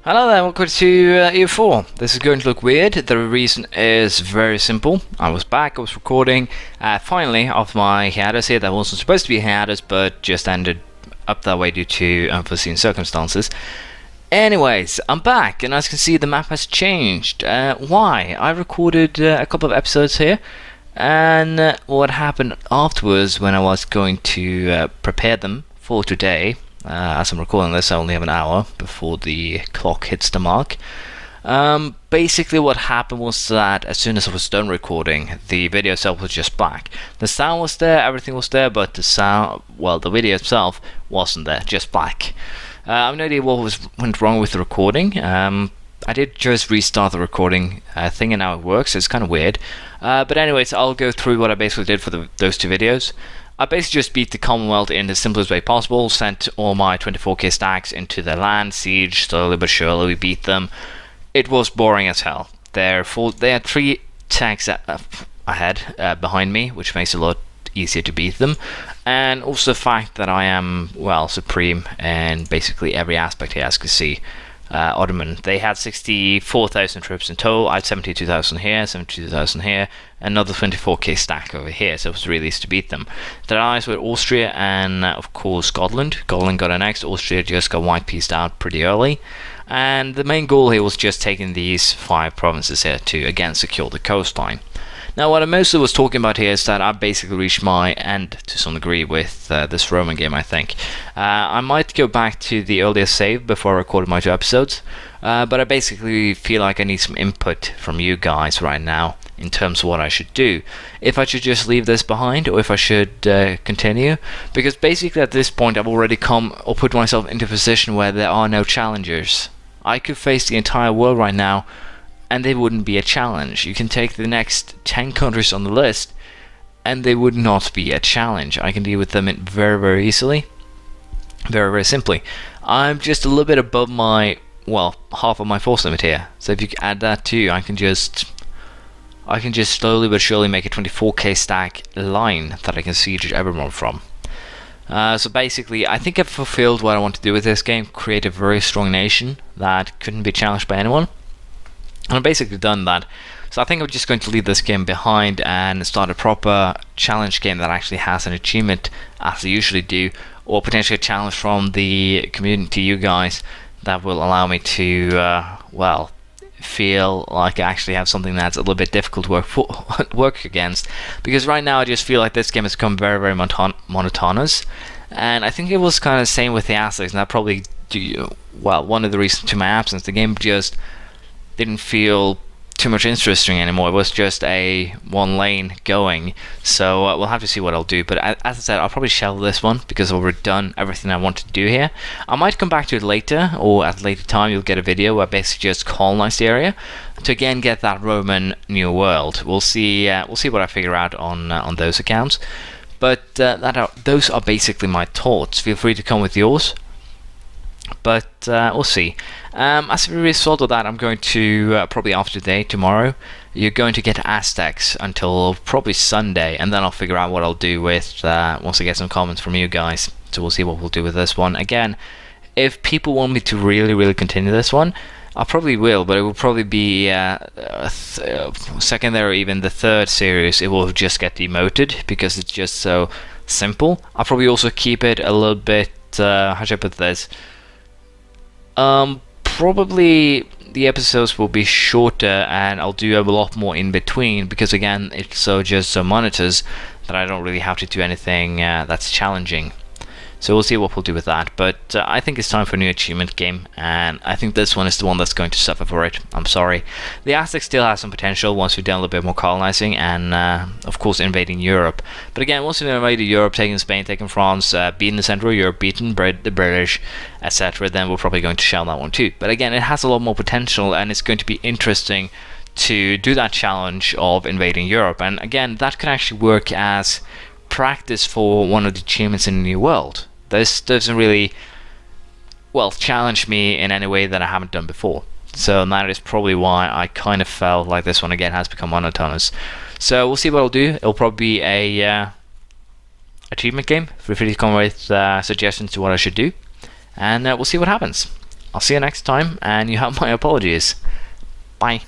Hello there, welcome to EU4. This is going to look weird. The reason is very simple. I was back, I was recording finally off my hiatus here. That wasn't supposed to be a hiatus, but just ended up that way due to unforeseen circumstances. Anyways, I'm back, and as you can see, the map has changed. Why? I recorded a couple of episodes here, and what happened afterwards when I was going to prepare them for today. As I'm recording this, I only have an hour before the clock hits the mark. Basically what happened was that as soon as I was done recording, the video itself was just black. The sound was there, everything was there, but the video itself wasn't there, just black. I have no idea what went wrong with the recording. I did just restart the recording thing and now it works. It's kind of weird. But anyways, I'll go through what I basically did for those two videos. I basically just beat the Commonwealth in the simplest way possible, sent all my 24k stacks into the land siege, slowly but surely we beat them. It was boring as hell. They had 3 tanks ahead behind me, which makes it a lot easier to beat them. And also the fact that I am, well, supreme in basically every aspect here, as you can see. Ottoman, they had 64,000 troops in total. I had 72,000 here, 72,000 here, another 24k stack over here, so it was really easy to beat them. The allies were Austria and of course Scotland. Scotland got annexed, Austria just got white pieced out pretty early, and the main goal here was just taking these 5 provinces here to again secure the coastline. Now what I mostly was talking about here is that I basically reached my end to some degree with this Roman game, I think. I might go back to the earlier save before I recorded my 2 episodes, but I basically feel like I need some input from you guys right now in terms of what I should do. If I should just leave this behind or if I should continue, because basically at this point I've already put myself into a position where there are no challengers. I could face the entire world right now and they wouldn't be a challenge. You can take the next 10 countries on the list and they would not be a challenge. I can deal with them very, very easily. Very, very simply. I'm just a little bit above my, well, half of my force limit here. So if you add that too, I can just slowly but surely make a 24k stack line that I can siege everyone from. So basically, I think I've fulfilled what I want to do with this game. Create a very strong nation that couldn't be challenged by anyone. And I've basically done that, so I think I'm just going to leave this game behind and start a proper challenge game that actually has an achievement, as I usually do, or potentially a challenge from the community, you guys, that will allow me to, well, feel like I actually have something that's a little bit difficult to work against. Because right now I just feel like this game has become very, very monotonous, and I think it was kind of the same with the Aztecs, and that probably, well, one of the reasons to my absence. The game just didn't feel too much interesting anymore. It was just a one lane going, so we'll have to see what I'll do. But as I said, I'll probably shelve this one because I've already done everything I want to do here. I might come back to it later, or at a later time you'll get a video where I basically just colonize the area to again get that Roman new world. We'll see what I figure out on those accounts. But those are basically my thoughts. Feel free to come with yours. But we'll see. As a result of that, I'm going to probably after today, tomorrow, you're going to get Aztecs until probably Sunday, and then I'll figure out what I'll do with once I get some comments from you guys. So we'll see what we'll do with this one. Again, if people want me to really continue this one, I probably will, but it will probably be second or even the 3rd series. It will just get demoted because it's just so simple. I'll probably also keep it a little bit. How should I put this? Probably the episodes will be shorter and I'll do a lot more in between because again it's just so monotonous that I don't really have to do anything that's challenging. So we'll see what we'll do with that, but I think it's time for a new achievement game, and I think this one is the one that's going to suffer for it. I'm sorry. The Aztecs still have some potential once we've done a little bit more colonizing and of course invading Europe. But again, once we've invaded Europe, taking Spain, taking France, beating the Central Europe, beating the British, etc., then we're probably going to shell that one too. But again, it has a lot more potential and it's going to be interesting to do that challenge of invading Europe. And again, that could actually work as practice for one of the achievements in the New World. This doesn't really, well, challenge me in any way that I haven't done before. So that is probably why I kind of felt like this one again has become monotonous. So we'll see what I'll do. It'll probably be a achievement game. Feel free to come with suggestions to what I should do, and we'll see what happens. I'll see you next time, and you have my apologies. Bye.